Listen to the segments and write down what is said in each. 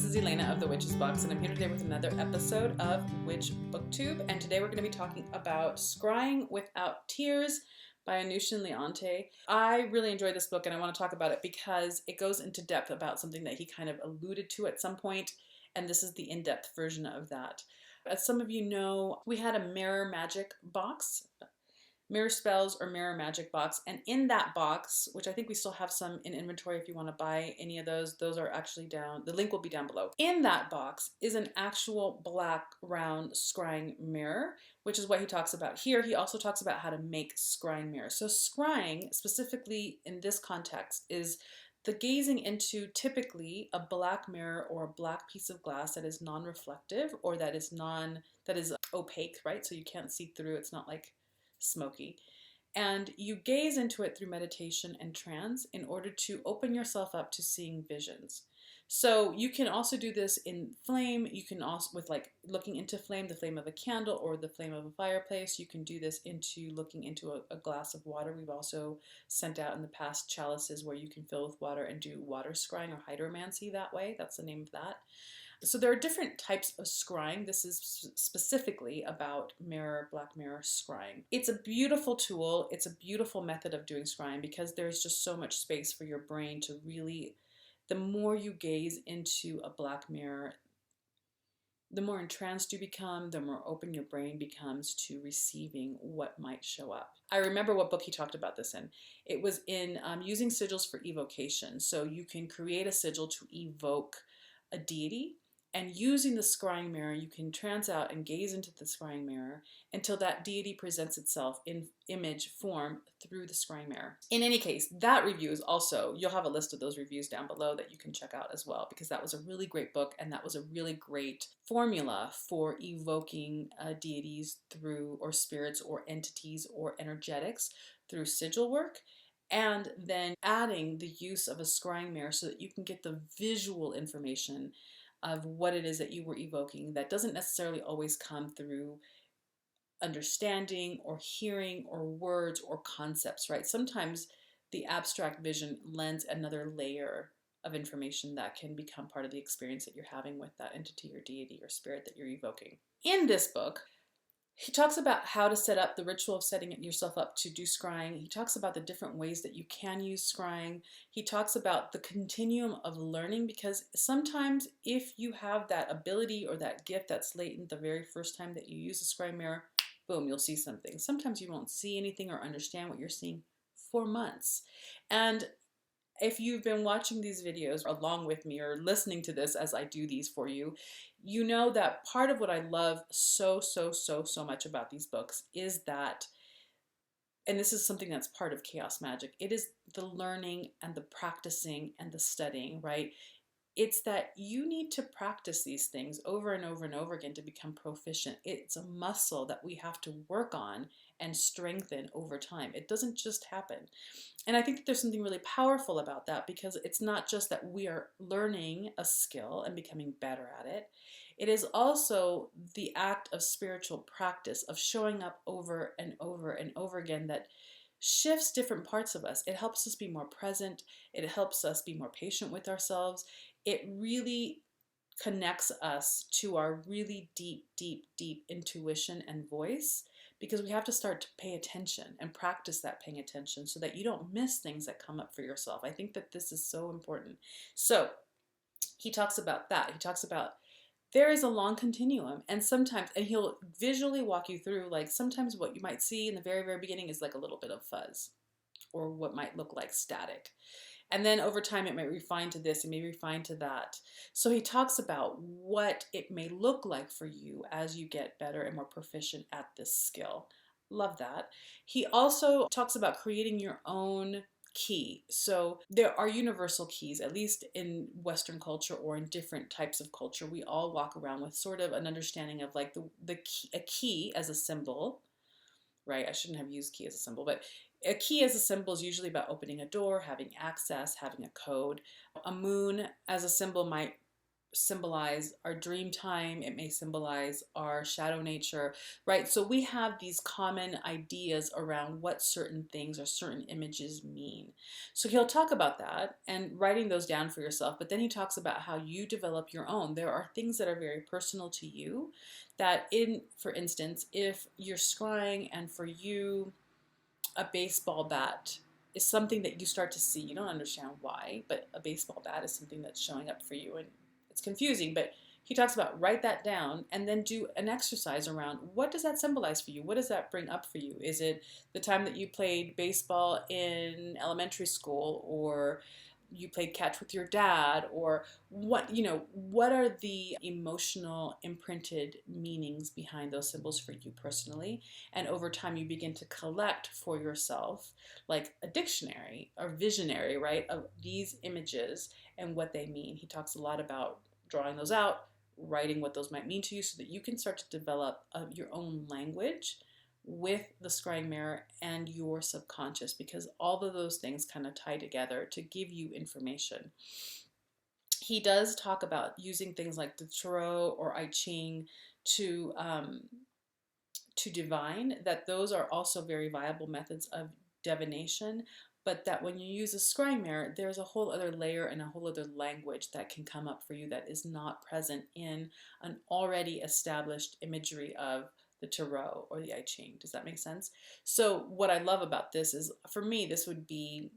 this is Elena of the Witches Box, and I'm here today with another episode of Witch BookTube, and today we're going to be talking about Scrying Without Tears by Anousen Leonte. I really enjoyed this book, and I want to talk about it because it goes into depth about something that he kind of alluded to at some point, and this is the in-depth version of that. As some of you know, we had a mirror magic box, mirror spells or mirror magic box, and in that box, which I think we still have some in inventory if you want to buy any of those are actually down, the link will be down below. In that box is an actual black round scrying mirror, which is what he talks about here. He also talks about how to make scrying mirrors. So scrying, specifically in this context, is the gazing into typically a black mirror or a black piece of glass that is non-reflective or that is opaque, right? So you can't see through, it's not like smoky, and you gaze into it through meditation and trance in order to open yourself up to seeing visions. So you can also do this in flame. You can also, with like looking into flame, the flame of a candle or the flame of a fireplace. You can do this into looking into a glass of water. We've also sent out in the past chalices where you can fill with water and do water scrying or hydromancy that way. That's the name of that. So there are different types of scrying. This is specifically about black mirror scrying. It's a beautiful tool. It's a beautiful method of doing scrying because there's just so much space for your brain to really, the more you gaze into a black mirror, the more entranced you become, the more open your brain becomes to receiving what might show up. I remember what book he talked about this in. It was in Using Sigils for Evocation. So you can create a sigil to evoke a deity. And using the scrying mirror, you can trance out and gaze into the scrying mirror until that deity presents itself in image form through the scrying mirror. In any case, that review is also, you'll have a list of those reviews down below that you can check out as well, because that was a really great book and that was a really great formula for evoking deities through, or spirits or entities or energetics through sigil work. And then adding the use of a scrying mirror so that you can get the visual information of what it is that you were evoking that doesn't necessarily always come through understanding or hearing or words or concepts, right? Sometimes the abstract vision lends another layer of information that can become part of the experience that you're having with that entity or deity or spirit that you're evoking. In this book, he talks about how to set up the ritual of setting yourself up to do scrying. He talks about the different ways that you can use scrying. He talks about the continuum of learning, because sometimes if you have that ability or that gift that's latent the very first time that you use a scrying mirror, boom, you'll see something. Sometimes you won't see anything or understand what you're seeing for months. And if you've been watching these videos along with me or listening to this as I do these for you, you know that part of what I love so much about these books is that, and this is something that's part of chaos magic, it is the learning and the practicing and the studying, right? It's that you need to practice these things over and over and over again to become proficient. It's a muscle that we have to work on and strengthen over time. It doesn't just happen. And I think that there's something really powerful about that, because it's not just that we are learning a skill and becoming better at it. It is also the act of spiritual practice, of showing up over and over and over again, that shifts different parts of us. It helps us be more present. It helps us be more patient with ourselves. It really connects us to our really deep intuition and voice, because we have to start to pay attention and practice that paying attention so that you don't miss things that come up for yourself. I think that this is so important. So he talks about that. He talks about there is a long continuum, and sometimes, and he'll visually walk you through, like sometimes what you might see in the very beginning is like a little bit of fuzz or what might look like static. And then over time, it may refine to this, it may refine to that. So he talks about what it may look like for you as you get better and more proficient at this skill. Love that. He also talks about creating your own key. So there are universal keys, at least in Western culture or in different types of culture. We all walk around with sort of an understanding of like a key as a symbol, right? I shouldn't have used key as a symbol, but a key as a symbol is usually about opening a door, having access, having a code. A moon as a symbol might symbolize our dream time, it may symbolize our shadow nature, right? So we have these common ideas around what certain things or certain images mean. So he'll talk about that and writing those down for yourself, but then he talks about how you develop your own. There are things that are very personal to you that for instance, if you're scrying and for you a baseball bat is something that you start to see. You don't understand why, but a baseball bat is something that's showing up for you, and it's confusing. But he talks about write that down and then do an exercise around what does that symbolize for you? What does that bring up for you? Is it the time that you played baseball in elementary school, or you played catch with your dad, or what are the emotional imprinted meanings behind those symbols for you personally? And over time you begin to collect for yourself like a dictionary or visionary, right, of these images and what they mean. He talks a lot about drawing those out, writing what those might mean to you, so that you can start to develop your own language with the scrying mirror and your subconscious, because all of those things kind of tie together to give you information. He does talk about using things like the tarot or I Ching to divine, that those are also very viable methods of divination, but that when you use a scrying mirror, there's a whole other layer and a whole other language that can come up for you that is not present in an already established imagery of the tarot or the I Ching. Does that make sense? So what I love about this is, for me, this would be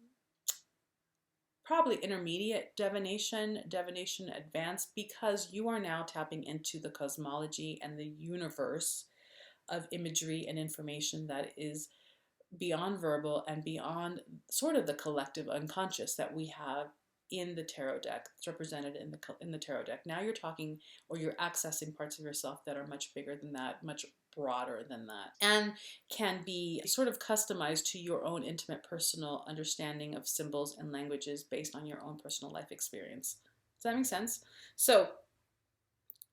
probably intermediate divination advanced, because you are now tapping into the cosmology and the universe of imagery and information that is beyond verbal and beyond sort of the collective unconscious that we have in the tarot deck. It's represented in the tarot deck. Now you're talking, or you're accessing parts of yourself that are much bigger than that, much broader than that, and can be sort of customized to your own intimate personal understanding of symbols and languages based on your own personal life experience. Does that make sense? So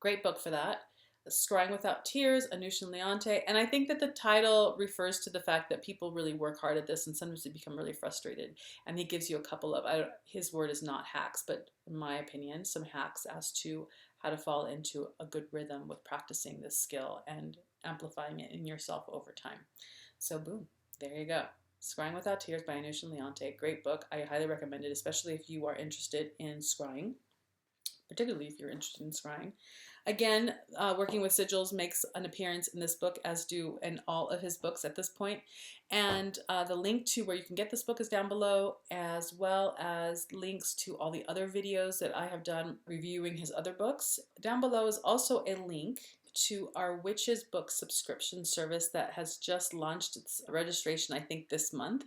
great book for that. Scrying Without Tears, Anousen Leonte. And I think that the title refers to the fact that people really work hard at this and sometimes they become really frustrated. And he gives you a couple of, his word is not hacks, but in my opinion, some hacks as to how to fall into a good rhythm with practicing this skill and amplifying it in yourself over time. So boom, there you go. Scrying Without Tears by Anousen Leonte. Great book. I highly recommend it, especially if you are interested in scrying, particularly if you're interested in scrying. Again, working with sigils makes an appearance in this book, as do in all of his books at this point. And the link to where you can get this book is down below, as well as links to all the other videos that I have done reviewing his other books. Down below is also a link to our Witches Book subscription service that has just launched its registration, I think, this month.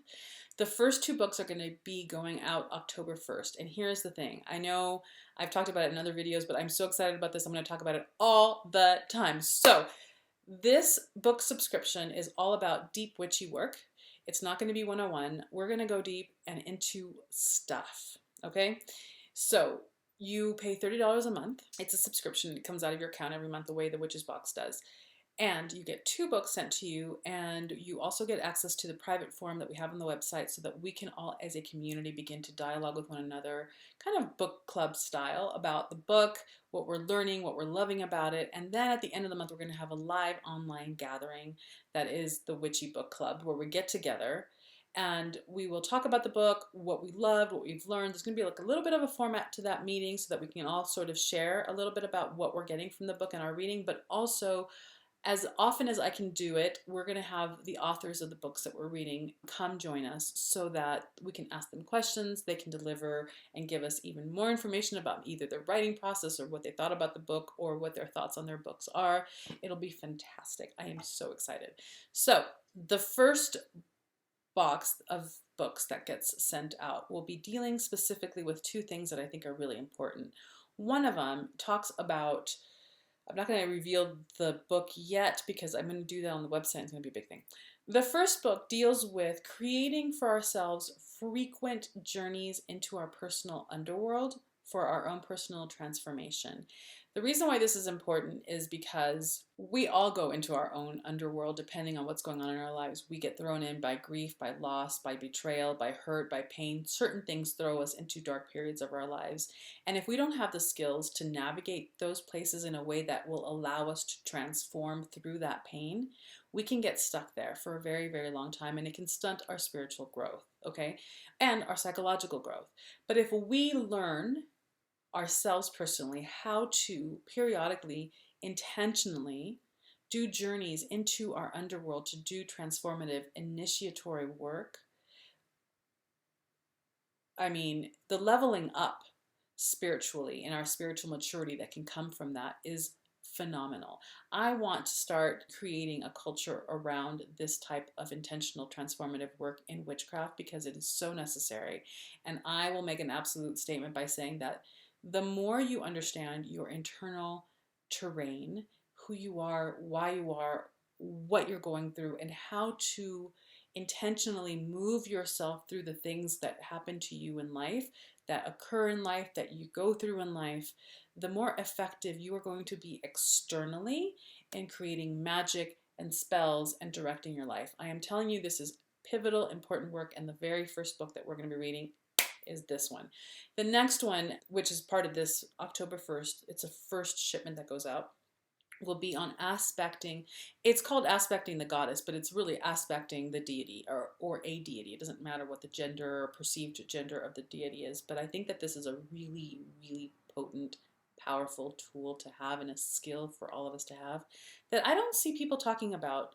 The first two books are going to be going out October 1st. And here's the thing. I know I've talked about it in other videos, but I'm so excited about this. I'm going to talk about it all the time. So this book subscription is all about deep witchy work. It's not going to be 101. We're going to go deep and into stuff. Okay? So you pay $30 a month. It's a subscription. It comes out of your account every month the way the Witches Box does. And you get 2 books sent to you, and you also get access to the private forum that we have on the website, so that we can all as a community begin to dialogue with one another, kind of book club style, about the book, what we're learning, what we're loving about it. And then at the end of the month, we're going to have a live online gathering that is the Witchy Book Club, where we get together and we will talk about the book, what we loved, what we've learned. There's going to be like a little bit of a format to that meeting so that we can all sort of share a little bit about what we're getting from the book and our reading, but also, as often as I can do it, we're going to have the authors of the books that we're reading come join us so that we can ask them questions, they can deliver and give us even more information about either their writing process or what they thought about the book or what their thoughts on their books are. It'll be fantastic. I am so excited. So the first box of books that gets sent out will be dealing specifically with 2 things that I think are really important. One of them talks about, I'm not going to reveal the book yet because I'm going to do that on the website. It's going to be a big thing. The first book deals with creating for ourselves frequent journeys into our personal underworld for our own personal transformation. The reason why this is important is because we all go into our own underworld depending on what's going on in our lives. We get thrown in by grief, by loss, by betrayal, by hurt, by pain. Certain things throw us into dark periods of our lives. And if we don't have the skills to navigate those places in a way that will allow us to transform through that pain, we can get stuck there for a very, very long time, and it can stunt our spiritual growth, okay? And our psychological growth. But if we learn ourselves personally how to periodically, intentionally do journeys into our underworld to do transformative initiatory work, I mean, the leveling up spiritually and our spiritual maturity that can come from that is phenomenal. I want to start creating a culture around this type of intentional transformative work in witchcraft because it is so necessary. And I will make an absolute statement by saying that the more you understand your internal terrain, who you are, why you are, what you're going through, and how to intentionally move yourself through the things that happen to you in life, that occur in life, that you go through in life, the more effective you are going to be externally in creating magic and spells and directing your life. I am telling you, this is pivotal, important work, and the very first book that we're going to be reading is this one. The next one, which is part of this October 1st, it's a first shipment that goes out, will be on aspecting. It's called Aspecting the Goddess, but it's really aspecting the deity or a deity. It doesn't matter what the gender or perceived gender of the deity is, but I think that this is a really, really potent, powerful tool to have and a skill for all of us to have that I don't see people talking about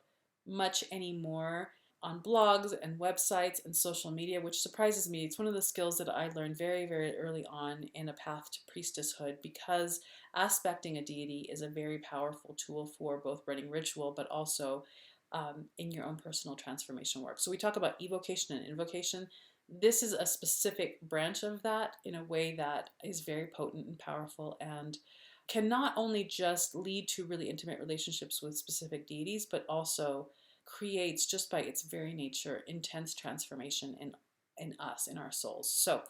much anymore on blogs and websites and social media, which surprises me. It's one of the skills that I learned very, very early on in a path to priestesshood, because aspecting a deity is a very powerful tool for both running ritual, but also in your own personal transformation work. So we talk about evocation and invocation. This is a specific branch of that in a way that is very potent and powerful and can not only just lead to really intimate relationships with specific deities, but also creates, just by its very nature, intense transformation in us, in our souls. So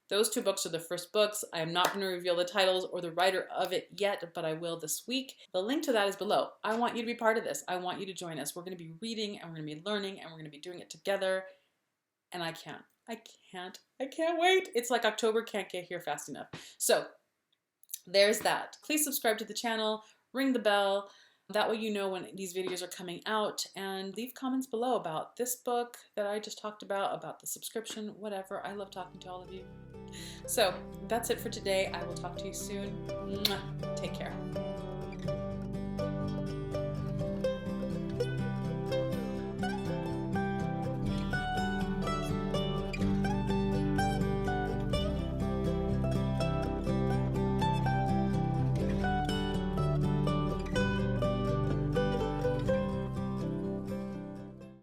those two books are the first books. I am not going to reveal the titles or the writer of it yet, but I will this week. The link to that is below. I want you to be part of this. I want you to join us. We're going to be reading and we're going to be learning and we're going to be doing it together. And I can't wait. It's like October can't get here fast enough. So there's that. Please subscribe to the channel, ring the bell. That way you know when these videos are coming out, and leave comments below about this book that I just talked about the subscription, whatever. I love talking to all of you. So that's it for today. I will talk to you soon. Mwah. Take care.